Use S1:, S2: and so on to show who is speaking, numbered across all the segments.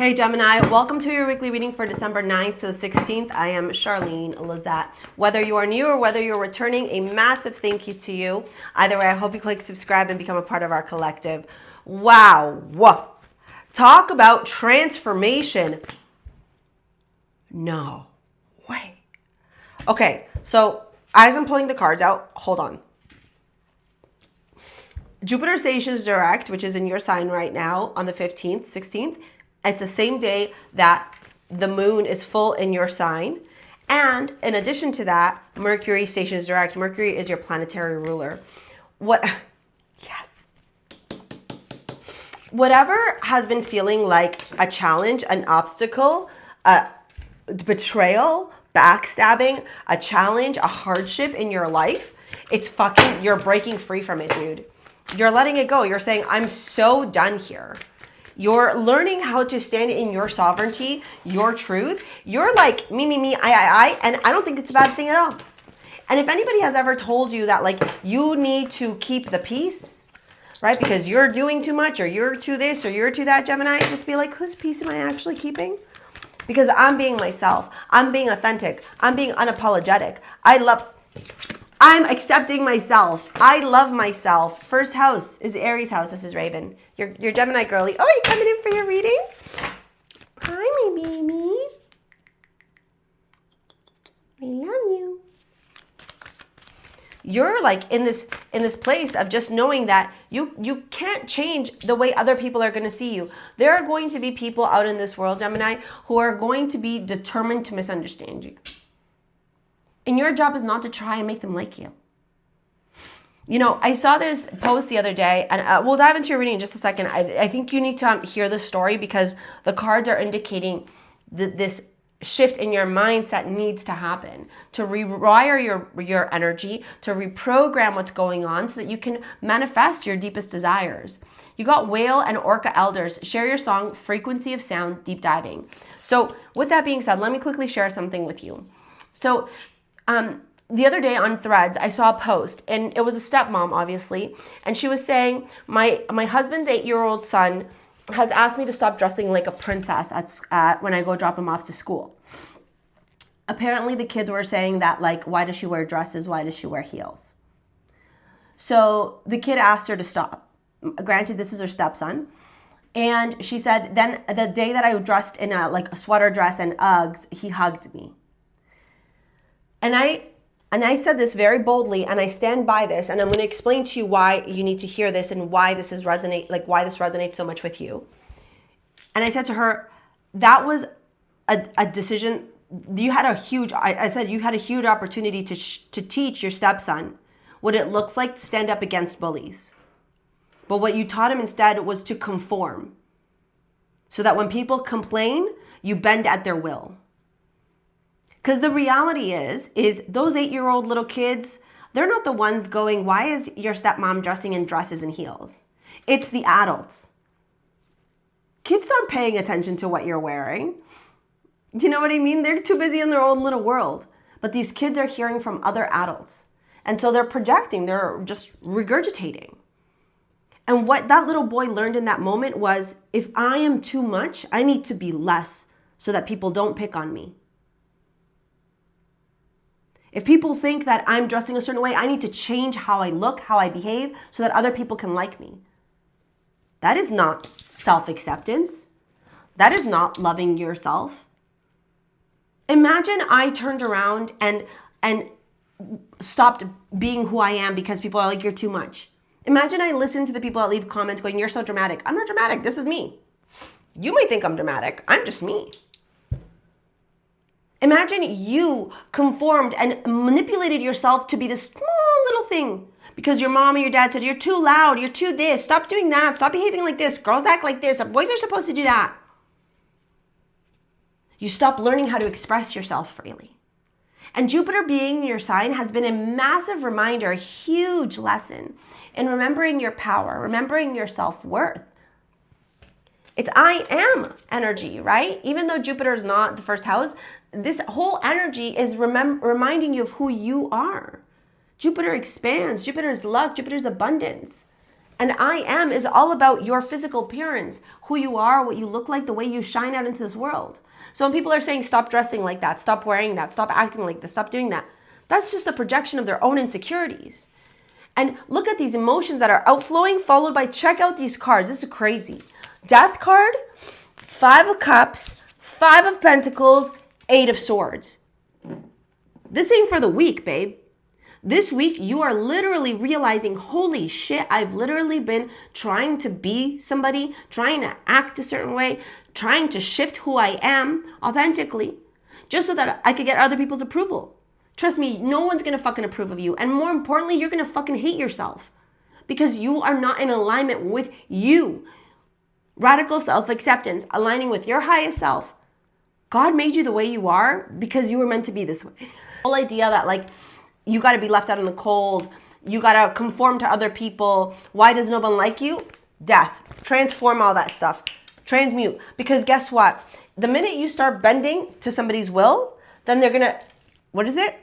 S1: Hey Gemini, welcome to your weekly reading for December 9th to the 16th. I am Charlene Lazat. Whether you are new or whether you're returning, a massive thank you to you. Either way, I hope you click subscribe and become a part of our collective. Wow. Whoa. Talk about transformation. No way. Okay, so as I'm pulling the cards out, hold on. Jupiter stations direct, which is in your sign right now on the 15th, 16th. It's the same day that the moon is full in your sign. And in addition to that, Mercury stations direct. Mercury is your planetary ruler. Yes. Whatever has been feeling like a challenge, an obstacle, a betrayal, backstabbing, a challenge, a hardship in your life, you're breaking free from it, dude. You're letting it go. You're saying, I'm so done here. You're learning how to stand in your sovereignty, your truth. You're like me, I, and I don't think it's a bad thing at all. And if anybody has ever told you that like you need to keep the peace, right? Because you're doing too much or you're to this or you're to that, Gemini, just be like, whose peace am I actually keeping? Because I'm being myself. I'm being authentic. I'm being unapologetic. I'm accepting myself. I love myself. First house is Aries house. This is Raven. Your Gemini girly. Oh, you coming in for your reading? Hi, my baby. I love you. You're like in this place of just knowing that you can't change the way other people are going to see you. There are going to be people out in this world, Gemini, who are going to be determined to misunderstand you. And your job is not to try and make them like you. You know, I saw this post the other day, and we'll dive into your reading in just a second. I think you need to hear the story because the cards are indicating this shift in your mindset needs to happen to rewire your energy, to reprogram what's going on so that you can manifest your deepest desires. You got Whale and Orca Elders. Share your song, Frequency of Sound, Deep Diving. So with that being said, let me quickly share something with you. So the other day on Threads, I saw a post, and it was a stepmom, obviously, and she was saying, my husband's 8-year-old son has asked me to stop dressing like a princess when I go drop him off to school. Apparently, the kids were saying that, like, why does she wear dresses? Why does she wear heels? So the kid asked her to stop. Granted, this is her stepson. And she said, then the day that I dressed in a sweater dress and Uggs, he hugged me. And I said this very boldly, and I stand by this, and I'm going to explain to you why you need to hear this and why this resonates so much with you. And I said to her, that was a decision. You had a huge opportunity to teach your stepson what it looks like to stand up against bullies. But what you taught him instead was to conform, so that when people complain, you bend at their will. Because the reality is those 8-year-old little kids, they're not the ones going, why is your stepmom dressing in dresses and heels? It's the adults. Kids aren't paying attention to what you're wearing. You know what I mean? They're too busy in their own little world. But these kids are hearing from other adults. And so they're projecting, they're just regurgitating. And what that little boy learned in that moment was, if I am too much, I need to be less so that people don't pick on me. If people think that I'm dressing a certain way, I need to change how I look, how I behave, so that other people can like me. That is not self-acceptance. That is not loving yourself. Imagine I turned around and stopped being who I am because people are like, you're too much. Imagine I listened to the people that leave comments going, you're so dramatic. I'm not dramatic. This is me. You may think I'm dramatic. I'm just me. Imagine you conformed and manipulated yourself to be this small little thing because your mom or your dad said, you're too loud, you're too this, stop doing that, stop behaving like this, girls act like this, boys are supposed to do that. You stop learning how to express yourself freely. And Jupiter being in your sign has been a massive reminder, a huge lesson in remembering your power, remembering your self-worth. It's I am energy, right? Even though Jupiter is not the first house, this whole energy is reminding you of who you are. Jupiter expands. Jupiter is luck. Jupiter is abundance. And I am is all about your physical appearance, who you are, what you look like, the way you shine out into this world. So when people are saying, stop dressing like that, stop wearing that, stop acting like this, stop doing that, that's just a projection of their own insecurities. And look at these emotions that are outflowing, followed by, check out these cards. This is crazy. Death card, 5 of Cups, 5 of Pentacles, 8 of Swords. This ain't for the weak, babe. This week, you are literally realizing, holy shit, I've literally been trying to be somebody, trying to act a certain way, trying to shift who I am authentically, just so that I could get other people's approval. Trust me, no one's gonna fucking approve of you. And more importantly, you're gonna fucking hate yourself because you are not in alignment with you. Radical self-acceptance, aligning with your highest self. God made you the way you are because you were meant to be this way. The whole idea that like, you got to be left out in the cold. You got to conform to other people. Why does no one like you? Death. Transform all that stuff. Transmute. Because guess what? The minute you start bending to somebody's will, then they're going to, what is it?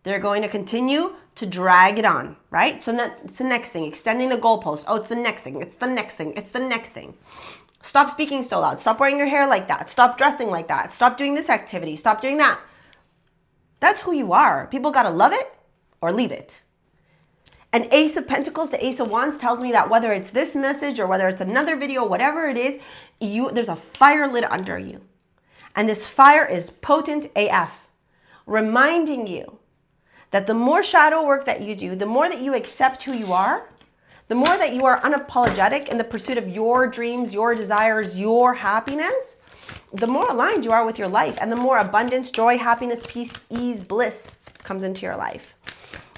S1: They're going to continue to drag it on, right? So that it's the next thing. Extending the goalpost. Oh, it's the next thing. It's the next thing. It's the next thing. Stop speaking so loud. Stop wearing your hair like that. Stop dressing like that. Stop doing this activity. Stop doing that. That's who you are. People got to love it or leave it. An Ace of Pentacles to Ace of Wands tells me that whether it's this message or whether it's another video, whatever it is, there's a fire lit under you. And this fire is potent AF, reminding you that the more shadow work that you do, the more that you accept who you are, the more that you are unapologetic in the pursuit of your dreams, your desires, your happiness, the more aligned you are with your life and the more abundance, joy, happiness, peace, ease, bliss comes into your life.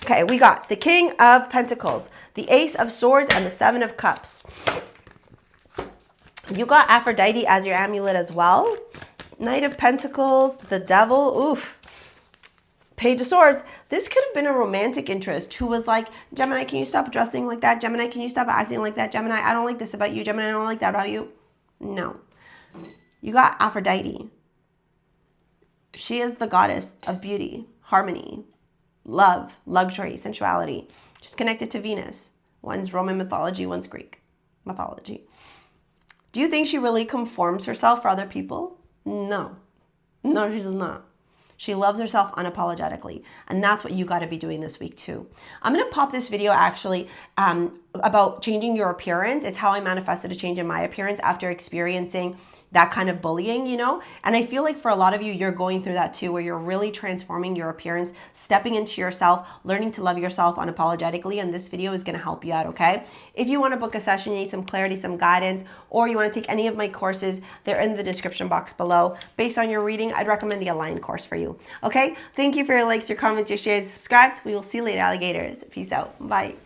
S1: Okay, we got the King of Pentacles, the Ace of Swords, and the 7 of Cups. You got Aphrodite as your amulet as well. Knight of Pentacles, the Devil, oof. Page of Swords. This could have been a romantic interest who was like, Gemini, can you stop dressing like that? Gemini, can you stop acting like that? Gemini, I don't like this about you. Gemini, I don't like that about you. No. You got Aphrodite. She is the goddess of beauty, harmony, love, luxury, sensuality. She's connected to Venus. One's Roman mythology, one's Greek mythology. Do you think she really conforms herself for other people? No. No, she does not. She loves herself unapologetically. And that's what you got to be doing this week too. I'm going to pop this video actually about changing your appearance. It's how I manifested a change in my appearance after experiencing that kind of bullying, you know? And I feel like for a lot of you, you're going through that too, where you're really transforming your appearance, stepping into yourself, learning to love yourself unapologetically. And this video is going to help you out, okay? If you want to book a session, you need some clarity, some guidance, or you want to take any of my courses, they're in the description box below. Based on your reading, I'd recommend the Aligned course for you, okay? Thank you for your likes, your comments, your shares, subscribes. We will see you later, alligators. Peace out. Bye.